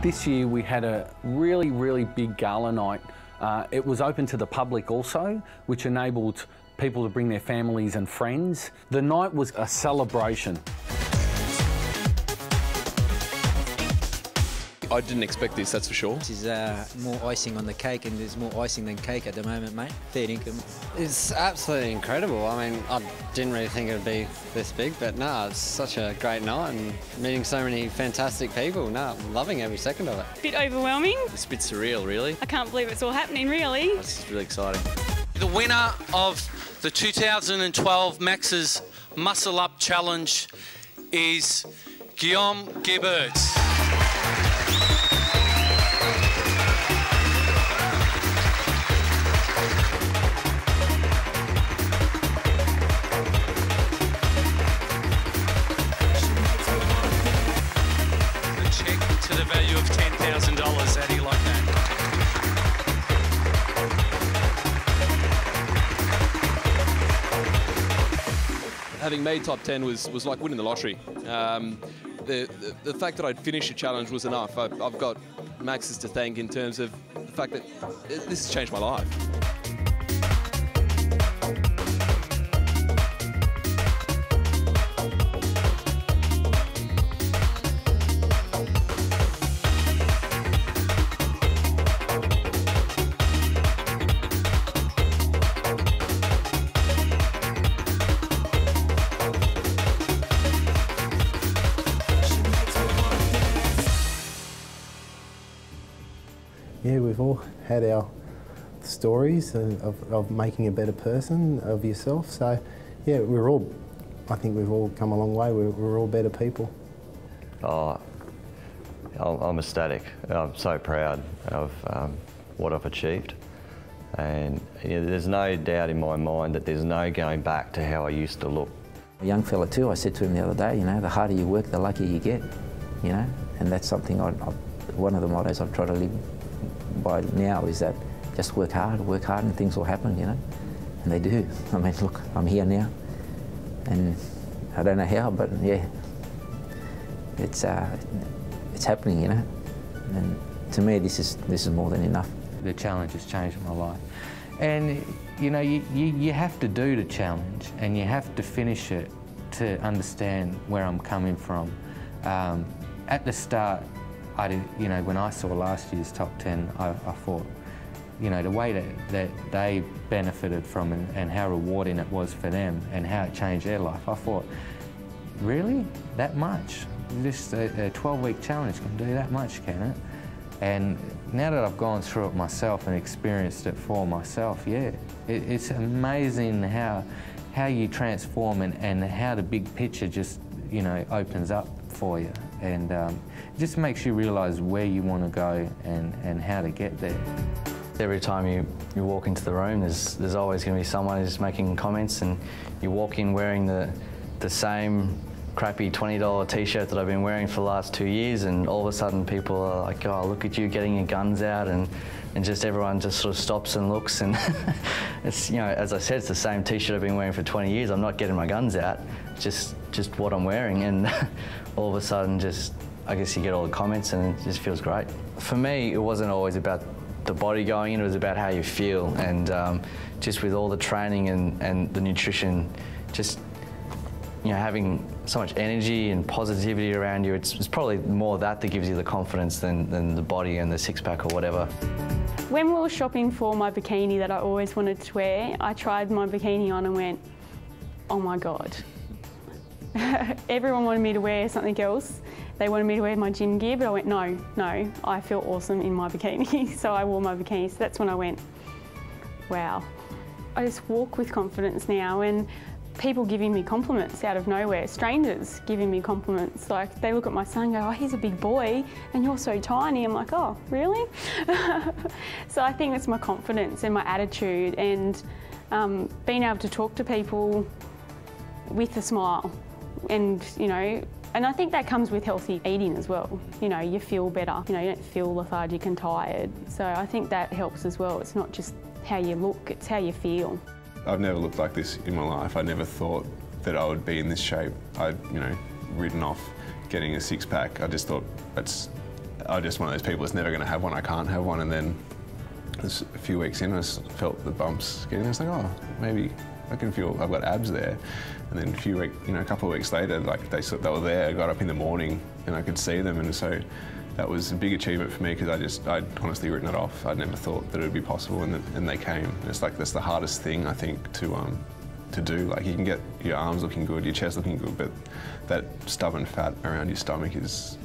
This year we had a really big gala night. It was open to the public also, which enabled people to bring their families and friends. The night was a celebration. I didn't expect this, that's for sure. This is more icing on the cake, and there's more icing than cake at the moment, mate. Fair income. It's absolutely incredible. I mean, I didn't really think it would be this big, but no, it's such a great night and meeting so many fantastic people. No, I'm loving every second of it. Bit overwhelming. It's a bit surreal, really. I can't believe it's all happening, really. It's just really exciting. The winner of the 2012 Max's Muscle Up Challenge is Guillaume Gibberts. To the value of $10,000. How do you like that? Having made top 10 was like winning the lottery. The fact that I'd finished a challenge was enough. I've got Max's to thank in terms of the fact that this has changed my life. Yeah, we've all had our stories of making a better person of yourself. So, yeah, I think we've all come a long way. We're all better people. Oh, I'm ecstatic. I'm so proud of what I've achieved. And there's no doubt in my mind that there's no going back to how I used to look. A young fella too, I said to him the other day, you know, the harder you work, the luckier you get, you know, and that's something one of the mottos I've tried to live by now is that just work hard and things will happen, you know, and they do. I mean, look, I'm here now, and I don't know how, but yeah, it's happening, you know, and to me this is more than enough. The challenge has changed my life, and you know, you have to do the challenge and you have to finish it to understand where I'm coming from. At the start, you know, when I saw last year's top 10, I thought, you know, the way that they benefited from and how rewarding it was for them and how it changed their life, I thought, really? That much? Just a 12-week challenge can do that much, can it? And now that I've gone through it myself and experienced it for myself, yeah, it's amazing how you transform and how the big picture just, you know, opens up for you. And it just makes you realise where you want to go and how to get there. Every time you walk into the room, there's always going to be someone who's making comments, and you walk in wearing the same crappy $20 t-shirt that I've been wearing for the last 2 years, and all of a sudden people are like, oh, look at you getting your guns out, and just everyone just sort of stops and looks, and it's, you know, as I said, it's the same t-shirt I've been wearing for 20 years. I'm not getting my guns out, just what I'm wearing, and all of a sudden I guess you get all the comments and it just feels great. For me, it wasn't always about the body going in, it was about how you feel, and just with all the training and the nutrition, just, you know, having so much energy and positivity around you, it's probably more that gives you the confidence than the body and the six-pack or whatever. When we were shopping for my bikini that I always wanted to wear, I tried my bikini on and went, oh my God. Everyone wanted me to wear something else. They wanted me to wear my gym gear, but I went, no, I feel awesome in my bikini. So I wore my bikini. So that's when I went, wow. I just walk with confidence now, and people giving me compliments out of nowhere, strangers giving me compliments. Like, they look at my son and go, oh, he's a big boy and you're so tiny. I'm like, oh, really? So I think it's my confidence and my attitude, and being able to talk to people with a smile, and, you know, and I think that comes with healthy eating as well. You know, you feel better, you know, you don't feel lethargic and tired. So I think that helps as well. It's not just how you look, it's how you feel. I've never looked like this in my life. I never thought that I would be in this shape. I, you know, written off getting a six-pack. I just thought, I'm just one of those people that's never going to have one, I can't have one. And then a few weeks in, I just felt the bumps getting there. I was like, oh, maybe I can feel I've got abs there. And then a couple of weeks later, like they were there. I got up in the morning and I could see them, and so that was a big achievement for me because I'd honestly written it off. I'd never thought that it would be possible, and they came. And it's like that's the hardest thing I think to do. Like you can get your arms looking good, your chest looking good, but that stubborn fat around your stomach is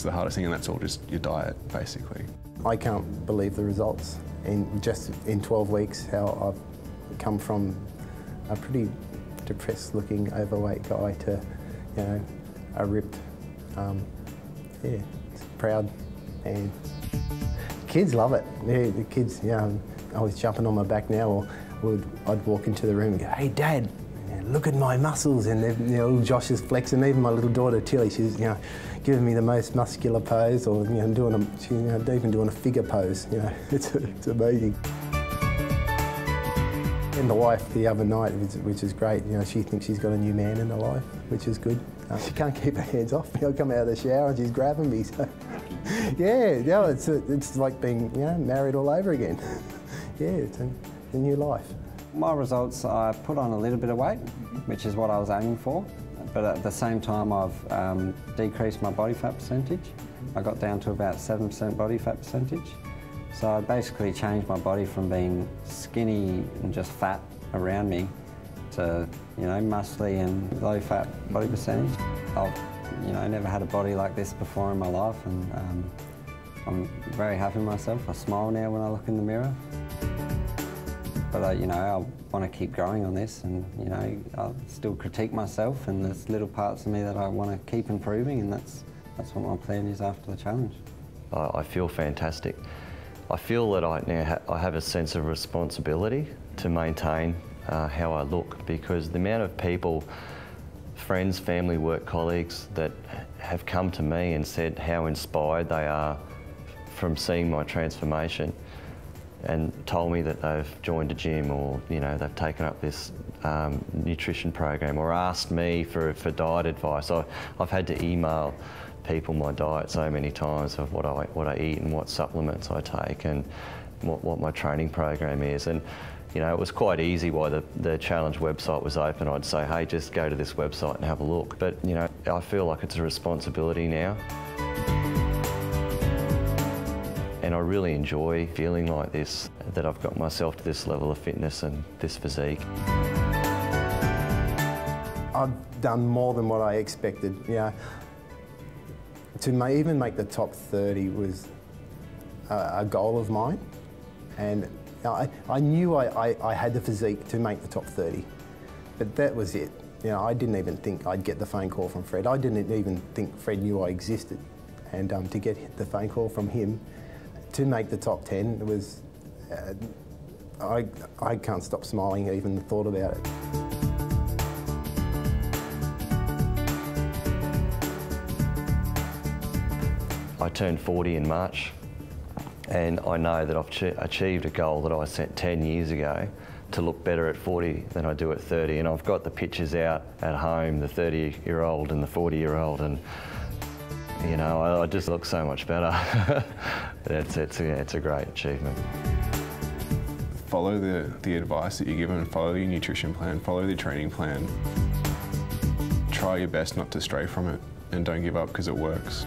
the hardest thing, and that's all just your diet basically. I can't believe the results in 12 weeks. How I've come from a pretty depressed looking overweight guy to, you know, a ripped, yeah, proud man. Kids love it. Yeah, the kids, you know, always jumping on my back now, or I'd walk into the room and go, hey Dad, look at my muscles, and you know, little Josh is flexing. Even my little daughter Tilly, she's, you know, giving me the most muscular pose, or, you know, even doing a figure pose. You know, it's amazing. And the wife the other night, which is great, you know, she thinks she's got a new man in her life, which is good. She can't keep her hands off me. I come out of the shower and she's grabbing me. So, yeah, it's like being, you know, married all over again. Yeah, it's a new life. My results, I put on a little bit of weight, which is what I was aiming for, but at the same time I've decreased my body fat percentage. I got down to about 7% body fat percentage. So I basically changed my body from being skinny and just fat around me to, you know, muscly and low fat body percentage. I've, you know, never had a body like this before in my life, and I'm very happy with myself. I smile now when I look in the mirror. But you know, I want to keep growing on this, and you know, I still critique myself, and there's little parts of me that I want to keep improving, and that's what my plan is after the challenge. I feel fantastic. I feel that I have a sense of responsibility to maintain how I look, because the amount of people, friends, family, work colleagues that have come to me and said how inspired they are from seeing my transformation, and told me that they've joined a gym, or you know, they've taken up this nutrition program, or asked me for diet advice. I've had to email people my diet so many times of what I eat and what supplements I take and what my training program is. And you know, it was quite easy while the challenge website was open. I'd say, hey, just go to this website and have a look. But you know, I feel like it's a responsibility now. And I really enjoy feeling like this, that I've got myself to this level of fitness and this physique. I've done more than what I expected. You know, to even make the top 30 was a goal of mine, and I knew I had the physique to make the top 30, but that was it. You know, I didn't even think I'd get the phone call from Fred. I didn't even think Fred knew I existed, and to get the phone call from him to make the top 10 was, I can't stop smiling even the thought about it. I turned 40 in March, and I know that I've achieved a goal that I set 10 years ago, to look better at 40 than I do at 30. And I've got the pictures out at home, the 30-year-old and the 40-year-old, and you know, I just look so much better. It's a great achievement. Follow the advice that you're given, follow your nutrition plan, follow the training plan. Try your best not to stray from it, and don't give up, because it works.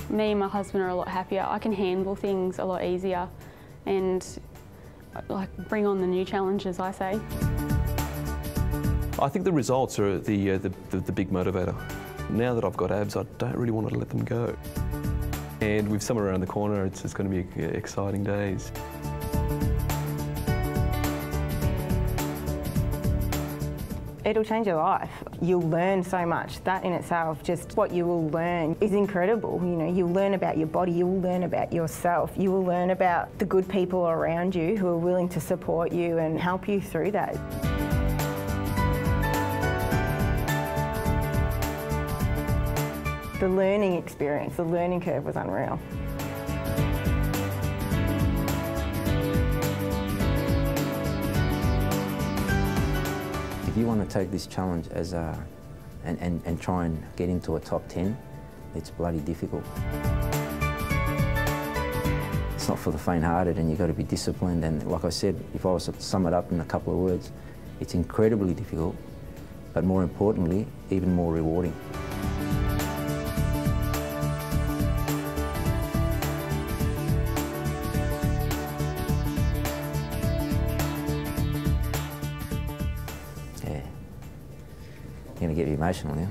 Me and my husband are a lot happier. I can handle things a lot easier and like bring on the new challenges, I say. I think the results are the big motivator. Now that I've got abs, I don't really want to let them go. And with summer around the corner, it's going to be exciting days. It'll change your life. You'll learn so much. That in itself, just what you will learn is incredible. You know, you'll learn about your body, you'll learn about yourself, you will learn about the good people around you who are willing to support you and help you through that. The learning experience, the learning curve was unreal. If you want to take this challenge as a and try and get into a top 10, it's bloody difficult. It's not for the faint-hearted, and you've got to be disciplined. And like I said, if I was to sum it up in a couple of words, it's incredibly difficult, but more importantly, even more rewarding. Yeah, I'm going to get you emotional now.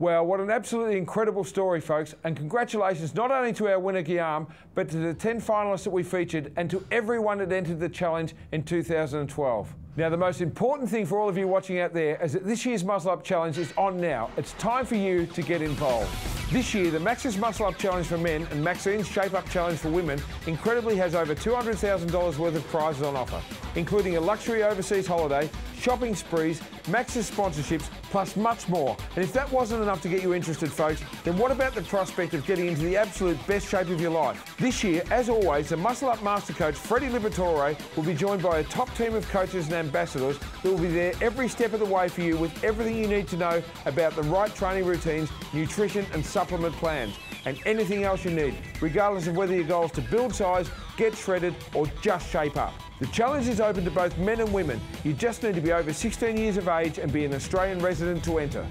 Well, what an absolutely incredible story, folks, and congratulations not only to our winner Guillaume, but to the 10 finalists that we featured and to everyone that entered the challenge in 2012. Now, the most important thing for all of you watching out there is that this year's Muscle Up Challenge is on now. It's time for you to get involved. This year, the Max's Muscle Up Challenge for men and Maxine's Shape Up Challenge for women incredibly has over $200,000 worth of prizes on offer, including a luxury overseas holiday, shopping sprees, Max's sponsorships, plus much more. And if that wasn't enough to get you interested, folks, then what about the prospect of getting into the absolute best shape of your life? This year, as always, the Muscle Up Master Coach, Freddie Liberatore, will be joined by a top team of coaches and ambassadors who will be there every step of the way for you with everything you need to know about the right training routines, nutrition and supplement plans, and anything else you need, regardless of whether your goal is to build size, get shredded, or just shape up. The challenge is open to both men and women. You just need to be over 16 years of age and be an Australian resident to enter.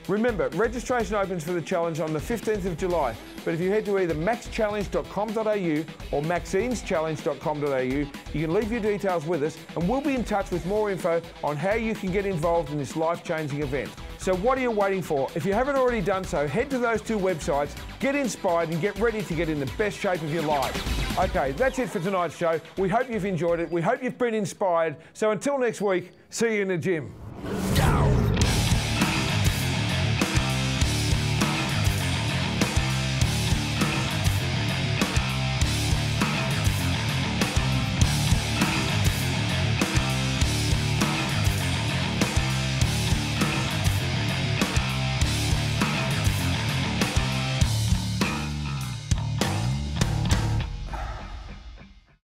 Remember, registration opens for the challenge on the 15th of July, but if you head to either maxchallenge.com.au or maxineschallenge.com.au, you can leave your details with us and we'll be in touch with more info on how you can get involved in this life-changing event. So what are you waiting for? If you haven't already done so, head to those two websites, get inspired and get ready to get in the best shape of your life. Okay, that's it for tonight's show. We hope you've enjoyed it. We hope you've been inspired. So until next week, see you in the gym.